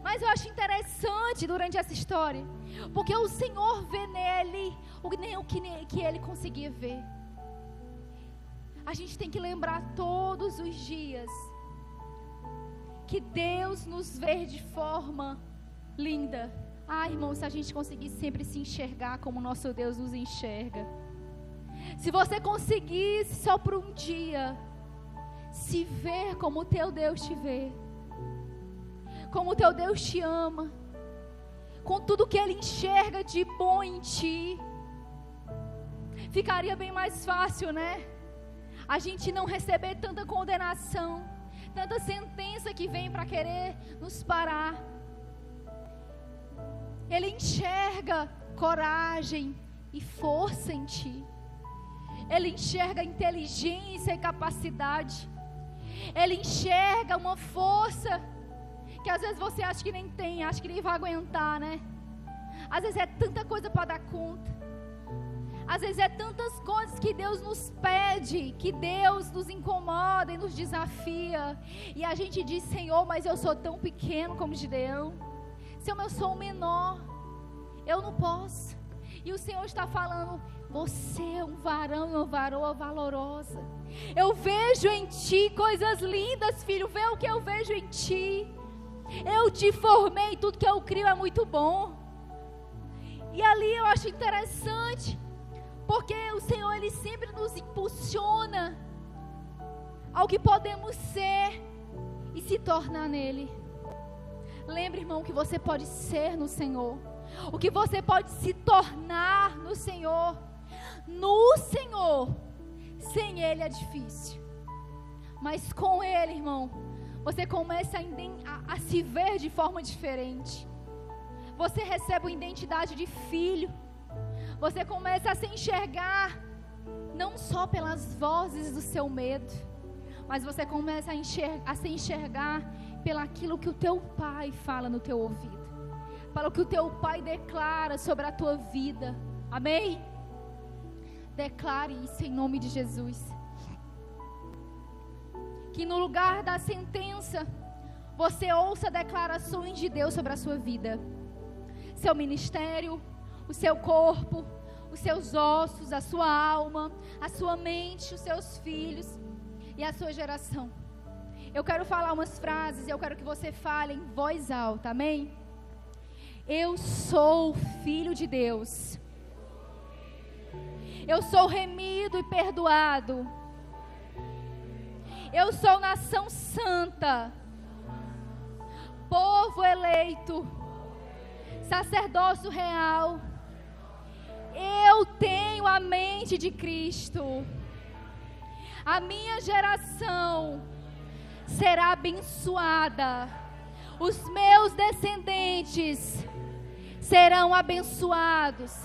Mas eu acho interessante durante essa história, porque o Senhor vê nele o que ele conseguia ver. A gente tem que lembrar todos os dias que Deus nos vê de forma linda. Irmão, se a gente conseguir sempre se enxergar como nosso Deus nos enxerga. Se você conseguisse só por um dia se ver como o teu Deus te vê, como o teu Deus te ama, com tudo que Ele enxerga de bom em ti, ficaria bem mais fácil, né? A gente não receber tanta condenação, tanta sentença que vem para querer nos parar. Ele enxerga coragem e força em ti. Ele enxerga inteligência e capacidade. Ele enxerga uma força que às vezes você acha que nem tem, acha que nem vai aguentar, né? Às vezes é tanta coisa para dar conta. Às vezes é tantas coisas que Deus nos pede, que Deus nos incomoda e nos desafia. E a gente diz: Senhor, mas eu sou tão pequeno como Gideão. Senhor, eu sou o menor, eu não posso. E o Senhor está falando: você é um varão e uma varoa valorosa. Eu vejo em ti coisas lindas, filho. Vê o que eu vejo em ti. Eu te formei, tudo que eu crio é muito bom. E ali eu acho interessante, porque o Senhor, Ele sempre nos impulsiona ao que podemos ser e se tornar nele. Lembre, irmão, que você pode ser no Senhor, o que você pode se tornar no Senhor. No Senhor, sem Ele é difícil, mas com Ele, irmão, você começa a se ver de forma diferente. Você recebe uma identidade de filho. Você começa a se enxergar não só pelas vozes do seu medo, mas você começa a se enxergar pelaquilo que o teu pai fala no teu ouvido, pelo que o teu pai declara sobre a tua vida. Amém? Declare isso em nome de Jesus. Que no lugar da sentença, você ouça declarações de Deus sobre a sua vida, seu ministério, o seu corpo, os seus ossos, a sua alma, a sua mente, os seus filhos e a sua geração. Eu quero falar umas frases, eu quero que você fale em voz alta, amém? Eu sou filho de Deus. Eu sou remido e perdoado. Eu sou nação santa, povo eleito, sacerdócio real. Eu tenho a mente de Cristo. A minha geração será abençoada. Os meus descendentes serão abençoados.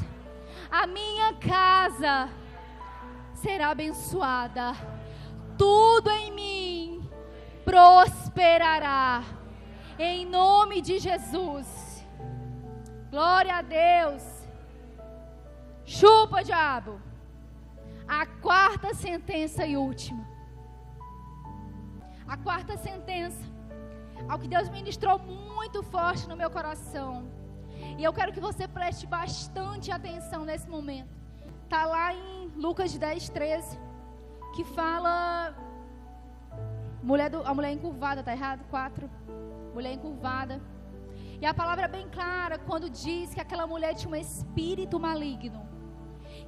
A minha casa será abençoada. Tudo em mim prosperará. Em nome de Jesus. Glória a Deus. Chupa, diabo. A quarta sentença e última. A quarta sentença, ao que Deus ministrou muito forte no meu coração. E eu quero que você preste bastante atenção nesse momento. Está lá em Lucas 10:13, que fala a mulher encurvada, tá errado? 4. Mulher encurvada. E a palavra é bem clara quando diz que aquela mulher tinha um espírito maligno,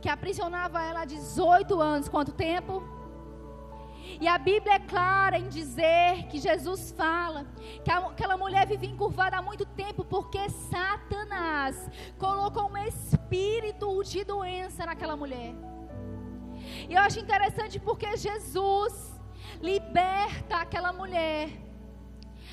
que aprisionava ela há 18 anos. Quanto tempo? E a Bíblia é clara em dizer que Jesus fala que aquela mulher vivia encurvada há muito tempo, porque Satanás colocou um espírito de doença naquela mulher. E eu acho interessante porque Jesus liberta aquela mulher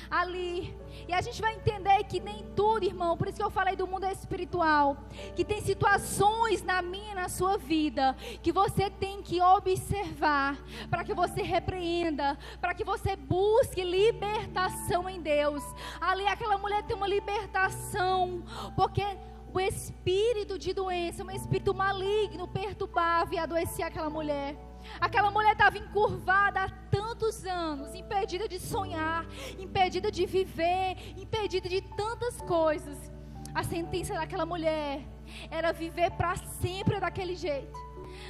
ali. E a gente vai entender que nem tudo, irmão, por isso que eu falei do mundo espiritual, que tem situações na minha e na sua vida que você tem que observar, para que você repreenda, para que você busque libertação em Deus. Ali aquela mulher tem uma libertação, porque o espírito de doença, um espírito maligno, perturbava e adoecia aquela mulher. Aquela mulher estava encurvada há tantos anos, impedida de sonhar, impedida de viver, impedida de tantas coisas. A sentença daquela mulher era viver para sempre daquele jeito.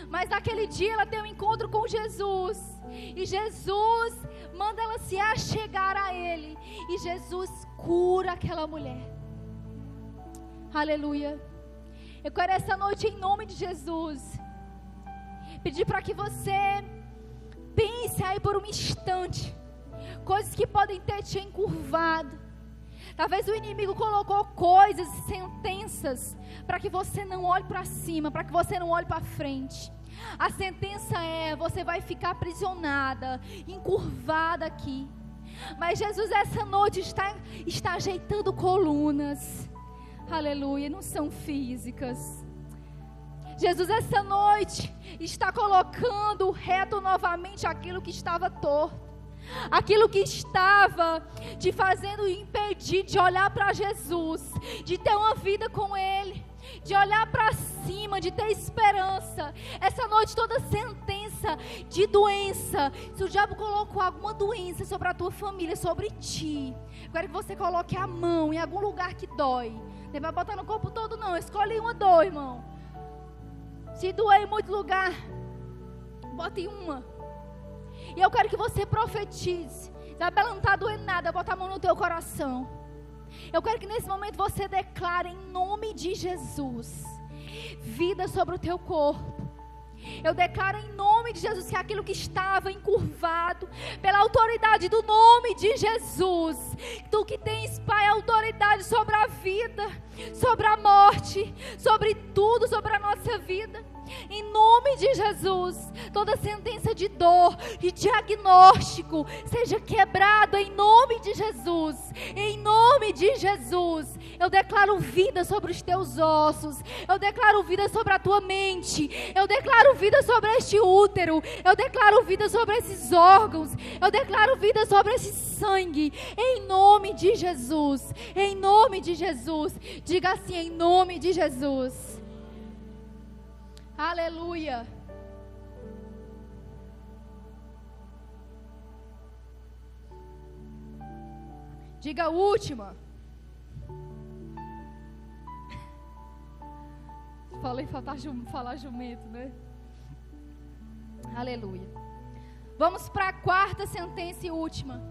Mas naquele dia ela tem um encontro com Jesus, e Jesus manda ela se achegar a Ele, e Jesus cura aquela mulher. Aleluia. Eu quero essa noite, em nome de Jesus, pedir para que você pense aí por um instante coisas que podem ter te encurvado. Talvez o inimigo colocou coisas, sentenças, para que você não olhe para cima, para que você não olhe para frente. A sentença é: você vai ficar aprisionada, encurvada aqui. Mas Jesus essa noite está ajeitando colunas. Aleluia, não são físicas. Jesus essa noite está colocando reto novamente aquilo que estava torto, aquilo que estava te fazendo impedir de olhar para Jesus, de ter uma vida com Ele, de olhar para cima, de ter esperança. Essa noite toda sentença de doença, se o diabo colocou alguma doença sobre a tua família, sobre ti, eu quero que você coloque a mão em algum lugar que dói. Não vai botar no corpo todo não, escolhe uma dor, irmão. Se doer em muito lugar, bote uma. E eu quero que você profetize. Isabela, não está doendo nada, bota a mão no teu coração. Eu quero que nesse momento você declare em nome de Jesus vida sobre o teu corpo. Eu declaro em nome de Jesus que aquilo que estava encurvado, pela autoridade do nome de Jesus, tu que tens, Pai, autoridade sobre a vida, sobre a morte, sobre tudo, sobre a nossa vida, Em nome de Jesus, toda sentença de dor, de diagnóstico, seja quebrada em nome de Jesus. Em nome de Jesus, eu declaro vida sobre os teus ossos. Eu declaro vida sobre a tua mente. Eu declaro vida sobre este útero. Eu declaro vida sobre esses órgãos. Eu declaro vida sobre esse sangue. Em nome de Jesus. Em nome de Jesus. Diga assim, em nome de Jesus. Aleluia. Diga a última. Falei falar jumento, né? Aleluia. Vamos para a quarta sentença e última.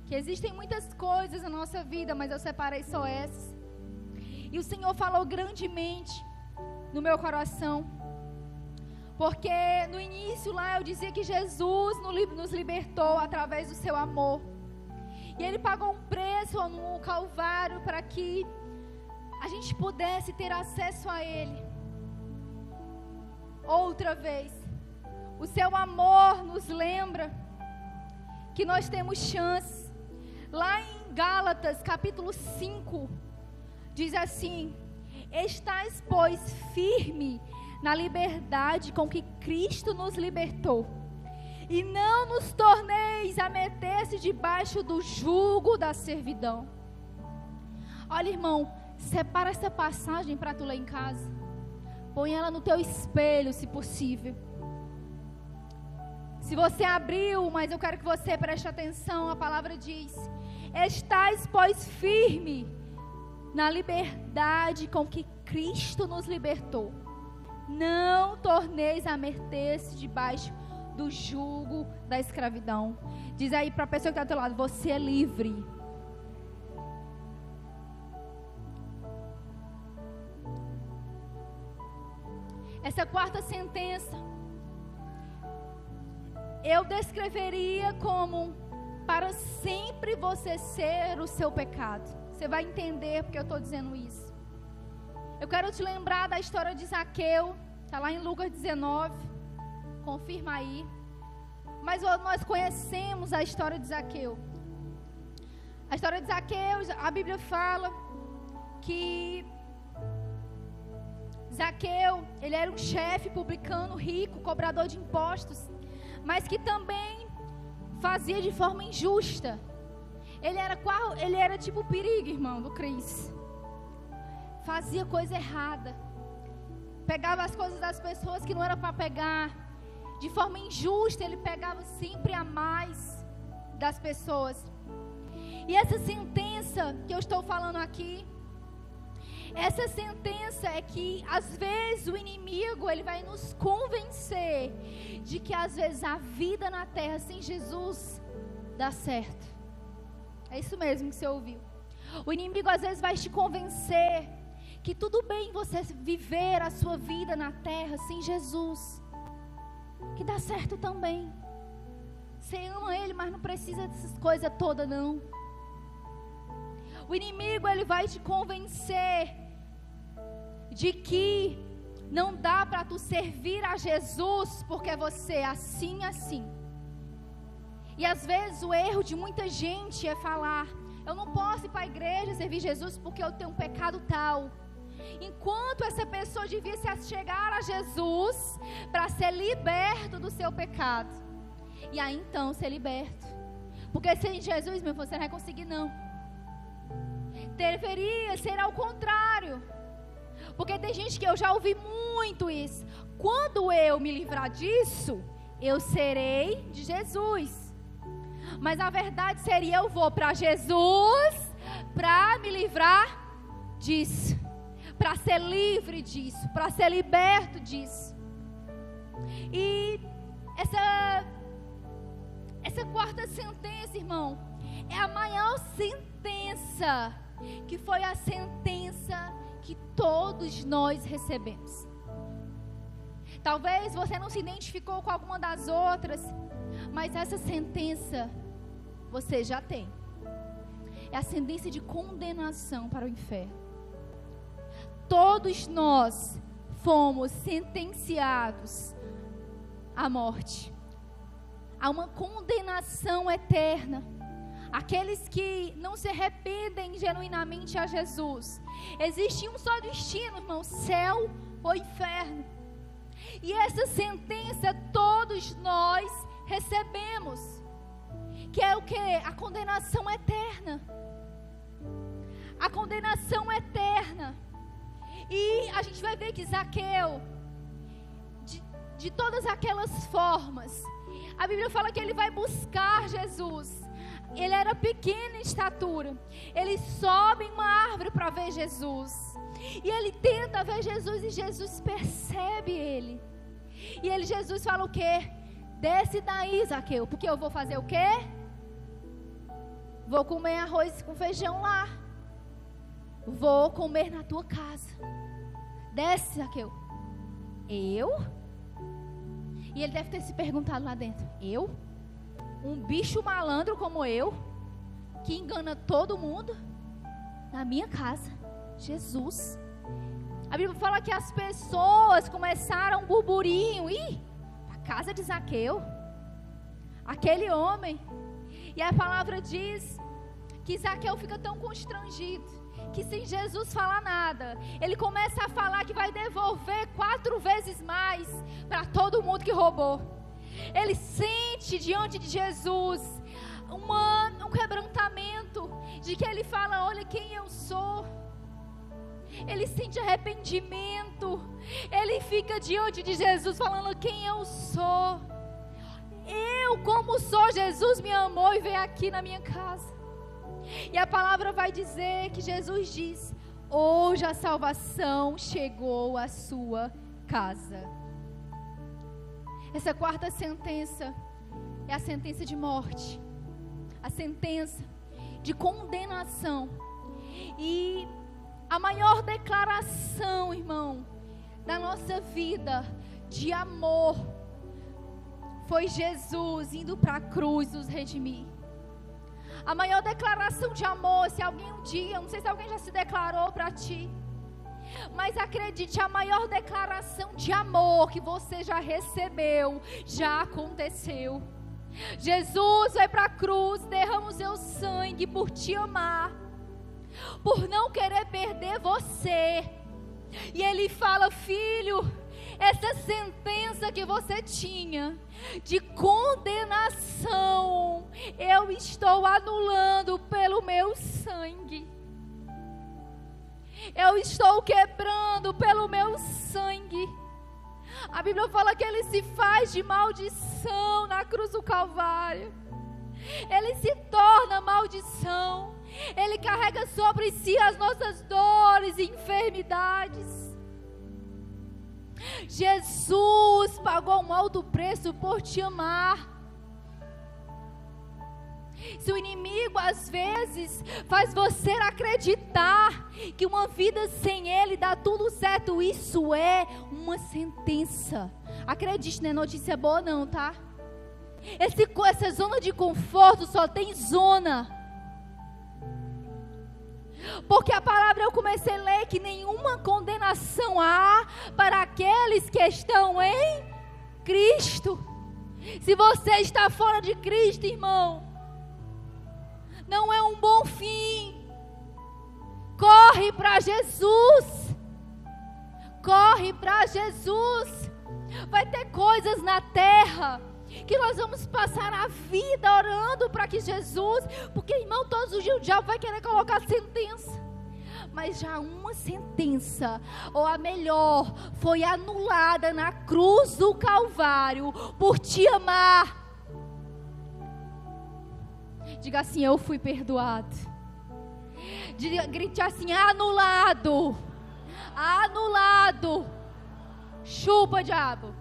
Que existem muitas coisas na nossa vida, mas eu separei só essas. E o Senhor falou grandemente no meu coração. Porque no início lá eu dizia que Jesus nos libertou através do seu amor. E Ele pagou um preço no Calvário para que a gente pudesse ter acesso a Ele. Outra vez, o seu amor nos lembra que nós temos chance. Lá em Gálatas capítulo 5, diz assim: estais, pois, firme na liberdade com que Cristo nos libertou, e não nos torneis a meter-se debaixo do jugo da servidão. Olha, irmão, separa essa passagem para tu ler em casa. Põe ela no teu espelho, se possível. Se você abriu, mas eu quero que você preste atenção, a palavra diz: estais, pois, firme na liberdade com que Cristo nos libertou. Não torneis a meter-se debaixo do jugo da escravidão. Diz aí para a pessoa que está do teu lado: você é livre. Essa quarta sentença eu descreveria como: para sempre você ser o seu pecado. Você vai entender porque eu estou dizendo isso. Eu quero te lembrar da história de Zaqueu. Está lá em Lucas 19. Confirma aí. Mas nós conhecemos a história de Zaqueu. A história de Zaqueu, a Bíblia fala que Zaqueu, ele era um chefe publicano, rico, cobrador de impostos, mas que também fazia de forma injusta. Ele era tipo o perigo, irmão, do Cris. Fazia coisa errada. Pegava as coisas das pessoas que não era para pegar. De forma injusta, ele pegava sempre a mais das pessoas. E essa sentença que eu estou falando aqui, essa sentença é que às vezes o inimigo, ele vai nos convencer de que às vezes a vida na terra sem Jesus dá certo. É isso mesmo que você ouviu. O inimigo às vezes vai te convencer que tudo bem você viver a sua vida na terra sem Jesus, que dá certo também. Você ama Ele, mas não precisa dessas coisas todas não. O inimigo, ele vai te convencer de que não dá para tu servir a Jesus porque você é assim. E às vezes o erro de muita gente é falar: eu não posso ir para a igreja servir Jesus porque eu tenho um pecado tal. Enquanto essa pessoa devia se chegar a Jesus para ser liberto do seu pecado. E aí então ser liberto. Porque sem Jesus, meu irmão, você não vai conseguir não. Deveria ser ao contrário. Porque tem gente que eu já ouvi muito isso: quando eu me livrar disso, eu serei de Jesus. Mas a verdade seria: eu vou para Jesus para me livrar disso, para ser livre disso, para ser liberto disso. E essa quarta sentença, irmão, é a maior sentença, que foi a sentença que todos nós recebemos. Talvez você não se identificou com alguma das outras, mas essa sentença você já tem. É a sentença de condenação para o inferno. Todos nós fomos sentenciados à morte, a uma condenação eterna. Aqueles que não se arrependem genuinamente a Jesus, existe um só destino, irmão: céu ou inferno. E essa sentença todos nós recebemos, que é o que? A condenação eterna. A condenação eterna. E a gente vai ver que Zaqueu, de todas aquelas formas, a Bíblia fala que ele vai buscar Jesus. Ele era pequeno em estatura. Ele sobe em uma árvore para ver Jesus. E ele tenta ver Jesus e Jesus percebe ele. E Jesus fala o quê? Desce daí, Zaqueu, porque eu vou fazer o quê? Vou comer arroz com feijão lá. Vou comer na tua casa. Desce, Zaqueu. Eu? E ele deve ter se perguntado lá dentro: eu? Um bicho malandro como eu, que engana todo mundo, na minha casa? Jesus. A Bíblia fala que as pessoas começaram um burburinho. Ih, a casa de Zaqueu, aquele homem. E a palavra diz que Zaqueu fica tão constrangido, que sem Jesus falar nada, ele começa a falar que vai devolver 4 vezes mais para todo mundo que roubou. Ele sente diante de Jesus um quebrantamento, de que ele fala: olha quem eu sou. Ele sente arrependimento. Ele fica diante de Jesus falando: quem eu sou. Eu, como sou, Jesus me amou e veio aqui na minha casa. E a palavra vai dizer que Jesus diz: hoje a salvação chegou à sua casa. Essa quarta sentença é a sentença de morte, a sentença de condenação. E a maior declaração, irmão, da nossa vida de amor foi Jesus indo para a cruz nos redimir. A maior declaração de amor, se alguém um dia, não sei se alguém já se declarou para ti, mas acredite, a maior declaração de amor que você já recebeu, já aconteceu. Jesus vai para a cruz, derrama o seu sangue por te amar, por não querer perder você. E Ele fala: filho, essa sentença que você tinha de condenação, eu estou anulando pelo meu sangue. Eu estou quebrando pelo meu sangue. A Bíblia fala que Ele se faz de maldição na cruz do Calvário. Ele se torna maldição. Ele carrega sobre si as nossas dores e enfermidades. Jesus pagou um alto preço por te amar. Se o inimigo às vezes faz você acreditar que uma vida sem Ele dá tudo certo, isso é uma sentença. Acredite, não é notícia boa não, tá? Essa zona de conforto só tem zona. Porque a palavra eu comecei a ler que nenhuma condenação há para aqueles que estão em Cristo. Se você está fora de Cristo, irmão, não é um bom fim. Corre para Jesus. Corre para Jesus. Vai ter coisas na terra que nós vamos passar a vida orando para que Jesus, porque, irmão, todos os dias o diabo vai querer colocar sentença. Mas já uma sentença, ou a melhor, foi anulada na cruz do Calvário por te amar. Diga assim: eu fui perdoado. Grite assim: anulado. Anulado. Chupa, diabo.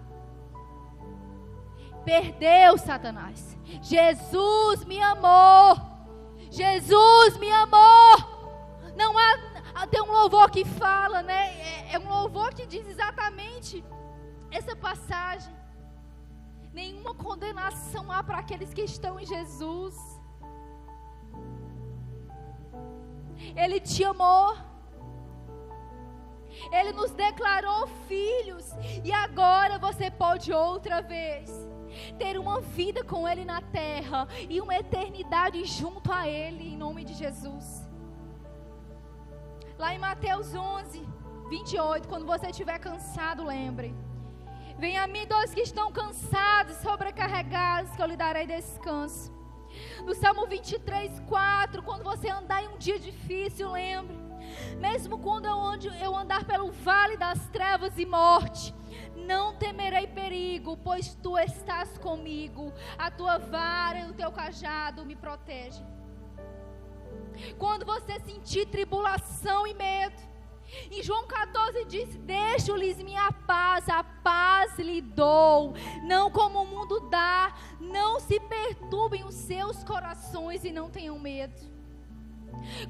Perdeu, Satanás. Jesus me amou. Jesus me amou. Não há, tem um louvor que fala, né? É um louvor que diz exatamente essa passagem. Nenhuma condenação há para aqueles que estão em Jesus. Ele te amou. Ele nos declarou filhos. E agora você pode outra vez ter uma vida com Ele na terra e uma eternidade junto a Ele, em nome de Jesus. Lá em Mateus 11, 28, quando você estiver cansado, lembre: venha a mim todos que estão cansados, sobrecarregados, que eu lhe darei descanso. No Salmo 23, 4, quando você andar em um dia difícil, lembre: mesmo quando eu andar pelo vale das trevas e morte, não temerei perigo, pois tu estás comigo, a tua vara e o teu cajado me protegem. Quando você sentir tribulação e medo, em João 14 diz: deixo-lhes minha paz, a paz lhe dou, não como o mundo dá, não se perturbem os seus corações e não tenham medo.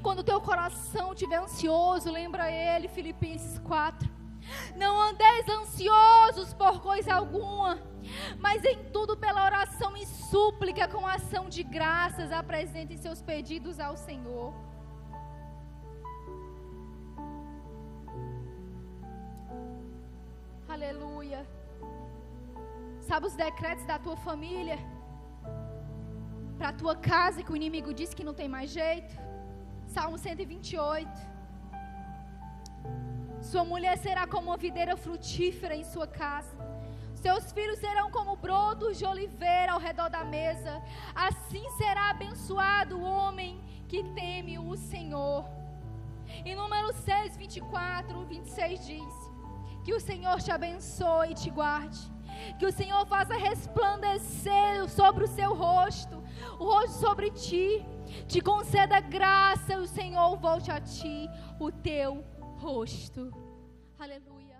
Quando o teu coração estiver ansioso, lembra ele, Filipenses 4: não andeis ansiosos por coisa alguma, mas em tudo pela oração e súplica com ação de graças apresentem seus pedidos ao Senhor. Aleluia. Sabe os decretos da tua família? Para a tua casa, que o inimigo diz que não tem mais jeito? Salmo 128. Sua mulher será como uma videira frutífera em sua casa. Seus filhos serão como brotos de oliveira ao redor da mesa. Assim será abençoado o homem que teme o Senhor. Em Números 6, 24, 26 diz: que o Senhor te abençoe e te guarde. Que o Senhor faça resplandecer sobre o seu rosto, o rosto sobre ti. Te conceda graça e o Senhor volte a ti o teu rosto. Aleluia.